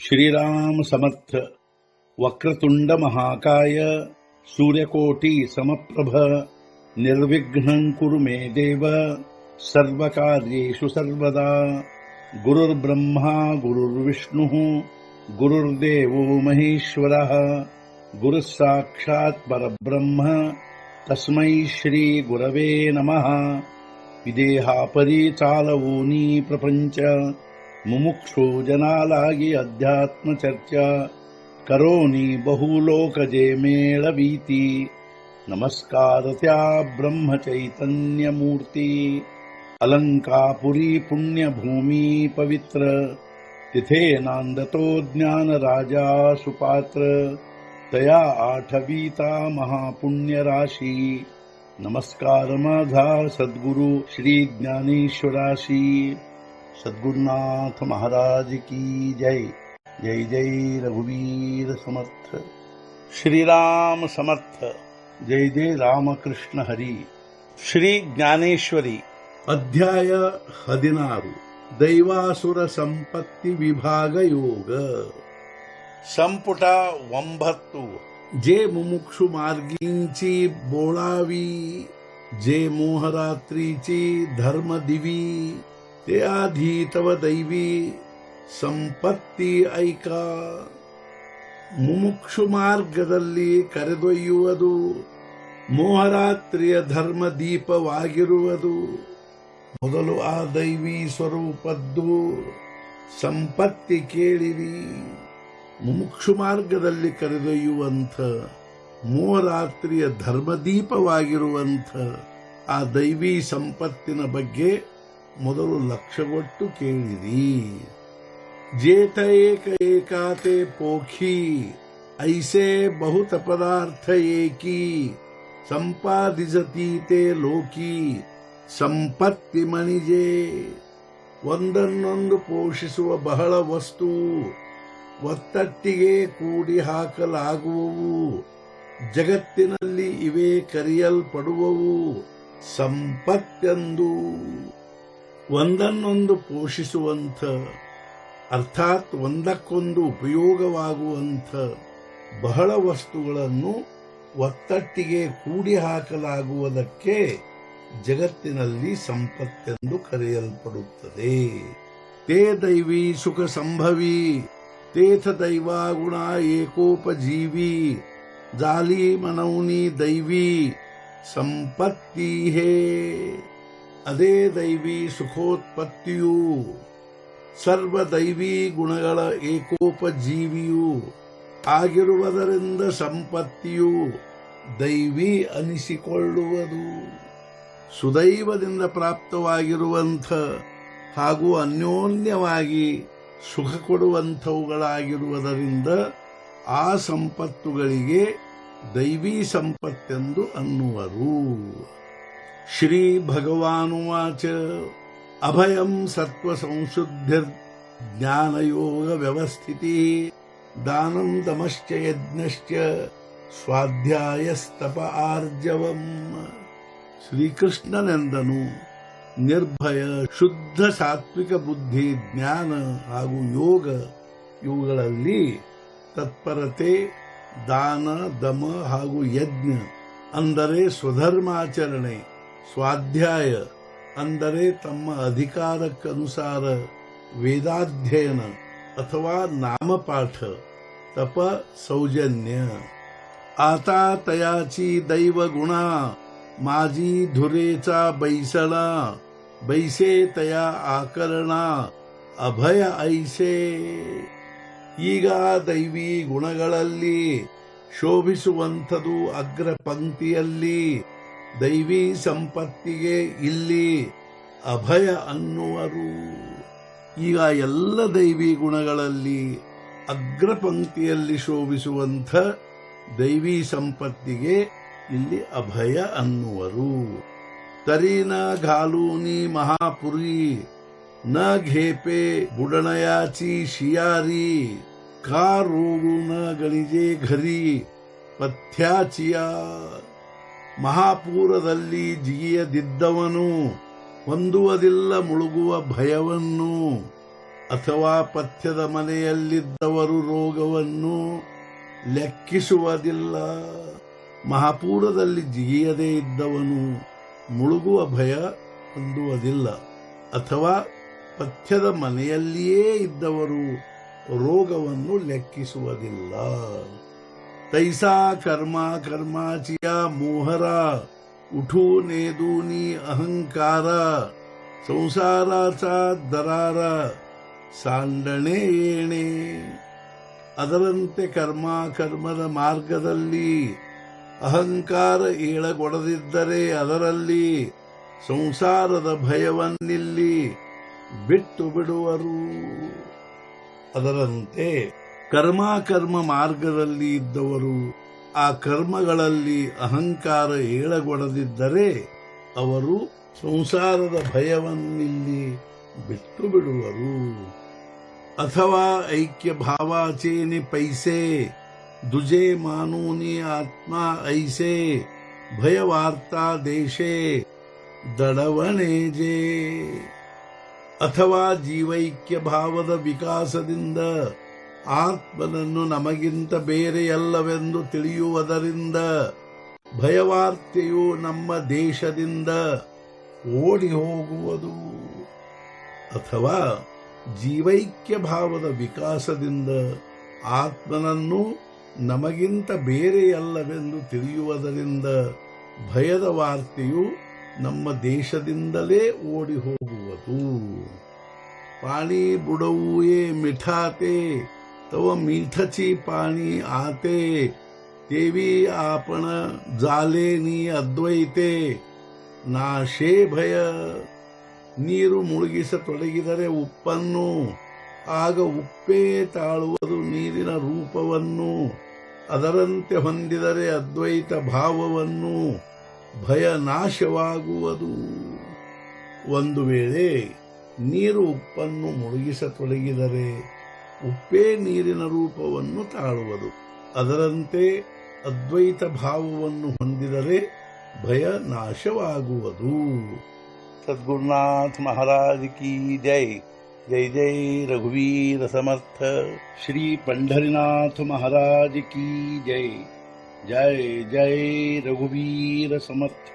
श्रीराम समर्थ। वक्रतुंड महाकाय सूर्यकोटि समप्रभ निर्विघ्नं कुरु मे देव सर्वकार्येषु सर्वदा। गुरुर्ब्रह्मा गुरुर्विष्णुः गुरुर्देवो महेश्वरः गुरुः साक्षात् परब्रह्म तस्मै श्री गुरवे नमः। विदेहापरि चालवोनी प्रपंच मुमुक्षु जनालागी अध्यात्म चर्चा करोनी बहुलोकजे मेळवीती। नमस्कार त्या ब्रह्म चैतन्य मूर्ती अलंकापुरी पुण्यभूमी पवित्र तिथे नांदतो ज्ञान राजा सुपात्र तया आठवीता महापुण्य राशी। नमस्कार माझा सद्गुरु श्री ज्ञानेश्वराशी। सद्गुरुनाथ महाराज की जय। जय जय रघुवीर समर्थ। श्रीराम समर्थ। जय जय रामकृष्ण हरी। ಶ್ರೀ ಜ್ಞಾನೇಶ್ವರಿ ಅಧ್ಯಾಯ 16 ದೈವಾಸುರ ಸಂಪತ್ತಿ ವಿಭಾಗ ಯೋಗ ಸಂಪುಟ 9 जे मुमुक्षु मार्गींची बोळावी जे मोहरात्रीची धर्म दिवी ते आधी तव दैवी ಸಂಪತ್ತಿ ಐಕಾ। ಮುಮುಕ್ಷು ಮಾರ್ಗದಲ್ಲಿ ಕರೆದೊಯ್ಯುವುದು ಮೋಹರಾತ್ರಿಯ ಧರ್ಮ ದೀಪವಾಗಿರುವುದು ಮೊದಲು ಆ ದೈವಿ ಸ್ವರೂಪದ್ದು ಸಂಪತ್ತಿ ಕೇಳಿರಿ। ಮುಮುಕ್ಷು ಮಾರ್ಗದಲ್ಲಿ ಕರೆದೊಯ್ಯುವಂಥ ಮೋಹರಾತ್ರಿಯ ಧರ್ಮದೀಪವಾಗಿರುವಂಥ ಆ ದೈವಿ ಸಂಪತ್ತಿನ ಬಗ್ಗೆ ಮೊದಲು ಲಕ್ಷ್ಯಗೊಟ್ಟು ಕೇಳಿರಿ। जेत एक एकाते पोखी ऐसे बहुत पदार्थ एकी ಸಂಪಾದಿಸತಿ ते ಲೋಕಿ ಸಂಪತ್ತಿ ಮಣಿಜೆ। ಒಂದನ್ನೊಂದು ಪೋಷಿಸುವ ಬಹಳ ವಸ್ತು ಒತ್ತಟ್ಟಿಗೆ ಕೂಡಿ ಹಾಕಲಾಗುವವು ಜಗತ್ತಿನಲ್ಲಿ ಇವೇ ಕರೆಯಲ್ಪಡುವವು ಸಂಪತ್ತೆಂದು। ಒಂದನ್ನೊಂದು ಪೋಷಿಸುವಂಥ ಅರ್ಥಾತ್ ಒಂದಕ್ಕೊಂದು ಉಪಯೋಗವಾಗುವಂಥ ಬಹಳ ವಸ್ತುಗಳನ್ನು ಒತ್ತಟ್ಟಿಗೆ ಕೂಡಿ ಹಾಕಲಾಗುವುದಕ್ಕೆ ಜಗತ್ತಿನಲ್ಲಿ ಸಂಪತ್ತೆಂದು ಕರೆಯಲ್ಪಡುತ್ತದೆ। ತೇ ದೈವಿ ಸುಖ ಸಂಭವಿ ತೇಥ ದೈವಾಗುಣ ಏಕೋಪಜೀವಿ ಜಾಲಿ ಮನೌನಿ ದೈವಿ ಸಂಪತ್ತಿ ಹೇ। ಅದೇ ದೈವಿ ಸುಖೋತ್ಪತ್ತಿಯು ಸರ್ವ ದೈವಿ ಗುಣಗಳ ಏಕೋಪಜೀವಿಯೂ ಆಗಿರುವುದರಿಂದ ಸಂಪತ್ತಿಯು ದೈವಿ ಅನಿಸಿಕೊಳ್ಳುವುದು। ಸುದೈವದಿಂದ ಪ್ರಾಪ್ತವಾಗಿರುವಂಥ ಹಾಗೂ ಅನ್ಯೋನ್ಯವಾಗಿ ಸುಖ ಕೊಡುವಂಥವುಗಳಾಗಿರುವುದರಿಂದ ಆ ಸಂಪತ್ತುಗಳಿಗೆ ದೈವಿ ಸಂಪತ್ತೆಂದು ಅನ್ನುವರು। ಶ್ರೀ ಭಗವಾನುವಾಚ ಅಭಯಂ ಸತ್ವ ಸಂಶುದ್ಧಿರ್ ಜ್ಞಾನಯೋಗ ವ್ಯವಸ್ಥಿತಿ ದಾನಂ ದಮಶ್ಚ ಯಜ್ಞಶ್ಚ ಸ್ವಾಧ್ಯಾಯಸ್ತಪ ಆರ್ಜವಂ। ಶ್ರೀಕೃಷ್ಣನೆಂದನು ನಿರ್ಭಯ ಶುದ್ಧ ಸಾತ್ವಿಕ ಬುದ್ಧಿ ಜ್ಞಾನ ಹಾಗೂ ಯೋಗ ಇವುಗಳಲ್ಲಿ ತತ್ಪರತೆ ದಾನ ದಮ ಹಾಗೂ ಯಜ್ಞ ಅಂದರೆ ಸ್ವಧರ್ಮಾಚರಣೆ ಸ್ವಾಧ್ಯಾಯ ಅಂದರೆ ತಮ್ಮ ಅಧಿಕಾರಕ್ಕನುಸಾರ ವೇದಾಧ್ಯಯನ ಅಥವಾ ನಾಮಪಾಠ ತಪ ಸೌಜನ್ಯ आता तयाची दैव गुणा माझी धुरेचा बैसणा बैसे तया आकरणा ಅಭಯ ಐಸೆ। ಈಗ ದೈವಿ ಗುಣಗಳಲ್ಲಿ ಶೋಭಿಸುವಂಥದು ಅಗ್ರ ಪಂಕ್ತಿಯಲ್ಲಿ ದೈವಿ ಸಂಪತ್ತಿಗೆ ಇಲ್ಲಿ ಅಭಯ ಅನ್ನುವರು। ಈಗ ಎಲ್ಲ ದೈವಿ ಗುಣಗಳಲ್ಲಿ ಅಗ್ರ ಪಂಕ್ತಿಯಲ್ಲಿ ಶೋಭಿಸುವಂಥ ದೈವಿ ಸಂಪತ್ತಿಗೆ ಇಲ್ಲಿ ಅಭಯ ಅನ್ನುವರು। ತರಿನ घालूनी महापुरी न घेपे बुडणयाची शियारी का रोगू न गणिजे घरी ಪಥ್ಯಾಚಿಯ। ಮಹಾಪೂರದಲ್ಲಿ ಜಿಗಿಯದಿದ್ದವನು ಹೊಂದುವುದಿಲ್ಲ ಮುಳುಗುವ ಭಯವನ್ನು ಅಥವಾ ಪಥ್ಯದ ಮನೆಯಲ್ಲಿದ್ದವರು ರೋಗವನ್ನು ಲೆಕ್ಕಿಸುವುದಿಲ್ಲ. ಮಹಾಪೂರದಲ್ಲಿ ಜಿಗಿಯದೇ ಇದ್ದವನು ಮುಳುಗುವ ಭಯ ಹೊಂದುವುದಿಲ್ಲ. ಅಥವಾ ಪಥ್ಯದ ಮನೆಯಲ್ಲಿಯೇ ಇದ್ದವರು ರೋಗವನ್ನು ಲೆಕ್ಕಿಸುವುದಿಲ್ಲ. ತೈಸಾ ಕರ್ಮ ಕರ್ಮಾಚಿಯ ಮೋಹರ ಉಠೂ ನೇದೂನಿ ಅಹಂಕಾರ ಸಂಸಾರಾಚ ದರಾರ ಸಾಂಡಣೆ ಏಣೆ. ಅದರಂತೆ ಕರ್ಮದ ಮಾರ್ಗದಲ್ಲಿ ಅಹಂಕಾರ ಏಳಗೊಡದಿದ್ದರೆ ಅದರಲ್ಲಿ ಸಂಸಾರದ ಭಯವನ್ನಿಲ್ಲಿ ಬಿಟ್ಟು ಬಿಡುವರು. ಅದರಂತೆ ಕರ್ಮ ಮಾರ್ಗದಲ್ಲಿ ಇದ್ದವರು ಆ ಕರ್ಮಗಳಲ್ಲಿ ಅಹಂಕಾರ ಏಳಗೊಡದಿದ್ದರೆ ಅವರು ಸಂಸಾರದ ಭಯವನ್ನಿಲ್ಲಿ ಬಿಟ್ಟು ಬಿಡುವರು. ಅಥವಾ ಐಕ್ಯ ಭಾವಾಚೇನಿ ಪೈಸೆ ದುಜೆ ಮಾನೂನಿ ಆತ್ಮ ಐಸೆ ಭಯವಾರ್ತಾ ದೇಶೆ ದಡವಣೇಜೆ. ಅಥವಾ ಜೀವೈಕ್ಯ ಭಾವದ ವಿಕಾಸದಿಂದ ಆತ್ಮನನ್ನು ನಮಗಿಂತ ಬೇರೆಯಲ್ಲವೆಂದು ತಿಳಿಯುವುದರಿಂದ ಭಯವಾರ್ತೆಯು ನಮ್ಮ ದೇಶದಿಂದ ಓಡಿ ಹೋಗುವುದು. ಅಥವಾ ಜೀವೈಕ್ಯ ಭಾವದ ವಿಕಾಸದಿಂದ ಆತ್ಮನನ್ನು ನಮಗಿಂತ ಬೇರೆಯಲ್ಲವೆಂದು ತಿಳಿಯುವುದರಿಂದ ಭಯದ ವಾರ್ತೆಯು ನಮ್ಮ ದೇಶದಿಂದಲೇ ಓಡಿ ಹೋಗುವುದು. ಪಾಣಿ ಬುಡವುಯೇ ಮಿಠಾತೆ ತವ ಮೀಠಚಿ ಪಾಣಿ ಆತೆ ದೇವಿ ಆಪಣ ಜಾಲೆ ನೀ ಅದ್ವೈತೆ ನಾಶೇ ಭಯ. ನೀರು ಮುಳುಗಿಸತೊಡಗಿದರೆ ಉಪ್ಪನ್ನು, ಆಗ ಉಪ್ಪೇ ತಾಳುವುದು ನೀರಿನ ರೂಪವನ್ನು. ಅದರಂತೆ ಹೊಂದಿದರೆ ಅದ್ವೈತ ಭಾವವನ್ನು, ಭಯ ನಾಶವಾಗುವುದು. ಒಂದು ವೇಳೆ ನೀರು ಉಪ್ಪನ್ನು ಮುಳುಗಿಸತೊಡಗಿದರೆ ಉಪ್ಪೇ ನೀರಿನ ರೂಪವನ್ನು ತಾಳುವುದು. ಅದರಂತೆ ಅದ್ವೈತ ಭಾವವನ್ನು ಹೊಂದಿದರೆ ಭಯ ನಾಶವಾಗುವುದು. ಸದ್ಗುರುನಾಥ ಮಹಾರಾಜ್ ಕಿ ಜೈ. ಜೈ ಜೈ ರಘುವೀರ ಸಮರ್ಥ. ಶ್ರೀ पंढरीनाथ महाराज की जय. जय जय रघुवीर समर्थ.